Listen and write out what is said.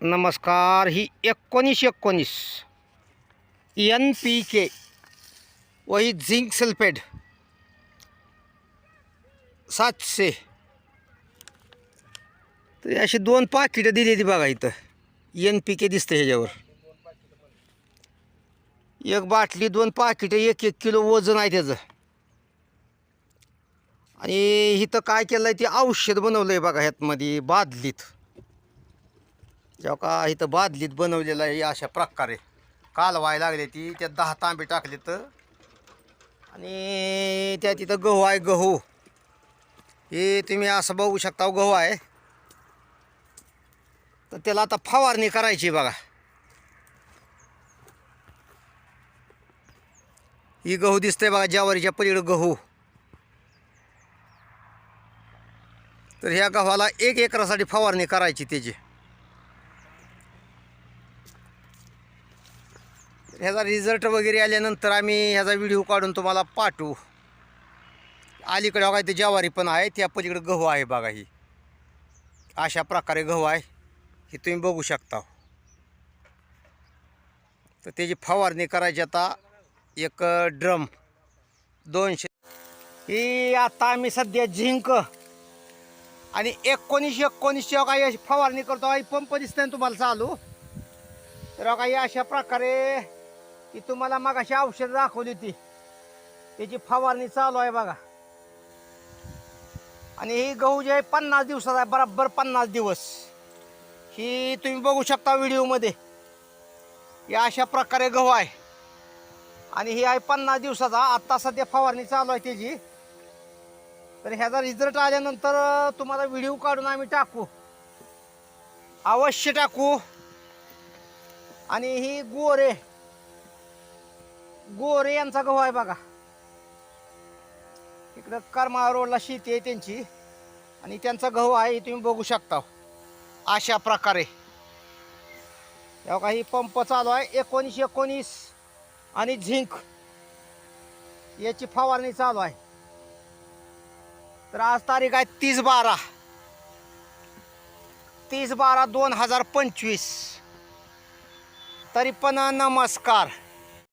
नमस्कार. ही 1919 NPK व ही zinc sulphate 700 तर अशी 2 पाकिटं दिली बघा. इथं NPK दिसतं ह्याच्यावर. एक बाटली 2 पाकिटं 1-1 किलो वजन आहे त्याचं. आणि इथं काय केलं आहे ते औषध बनवलं आहे बघा ह्यातमध्ये बादलीत. जेव्हा का इथं बादलीत बनवलेलं आहे अशा प्रकारे. कालवाय लागले ती त्यात 10 तांबे टाकले तर आणि त्यात इथं गहू आहे. गहू हे तुम्ही असं बघू शकता गहू आहे. तर त्याला आता फवारणी करायची बघा. ही गहू दिसतंय बघा ज्वारीच्या पलीकडे गहू. तर ह्या गव्हाला 1 एकरासाठी फवारणी करायची त्याची. ह्याचा रिझल्ट वगैरे आल्यानंतर आम्ही ह्याचा व्हिडिओ काढून तुम्हाला पाठवू. अलीकडे बघा ते ज्वारी पण आहे, त्या पलीकडे गहू आहे बघा. ही अशा प्रकारे गहू आहे, हे तुम्ही बघू शकता. तर त्याची फवारणी करायची आता. एक ड्रम 200. ही आता आम्ही सध्या झिंक आणि 1919 काही फवारणी करतो आहे. पंप दिसतंय ना तुम्हाला चालू. तर काही अशा प्रकारे की तुम्हाला मग अशी औषध दाखवली होती त्याची फवारणी चालू आहे बघा. आणि ही गहू जे आहे 50 दिवसाचा आहे, बरोबर 50 दिवस. ही तुम्ही बघू शकता व्हिडिओमध्ये. या अशा प्रकारे गहू आहे आणि ही आहे 50 दिवसाचा. आत्ता सध्या फवारणी चालू आहे त्याची. तर ह्याचा रिझल्ट आल्यानंतर तुम्हाला व्हिडिओ काढून आम्ही टाकू, अवश्य टाकू. आणि ही गोरे यांचा गहू आहे बघा. इकडं करमाळा रोडला शेती आहे त्यांची आणि त्यांचा गहू आहे, तुम्ही बघू शकता अशा प्रकारे. तेव्हा काही पंप चालू आहे 1919 आणि झिंक याची फवारणी चालू आहे. तर आज तारीख आहे 30/12/2025. तरी पण नमस्कार.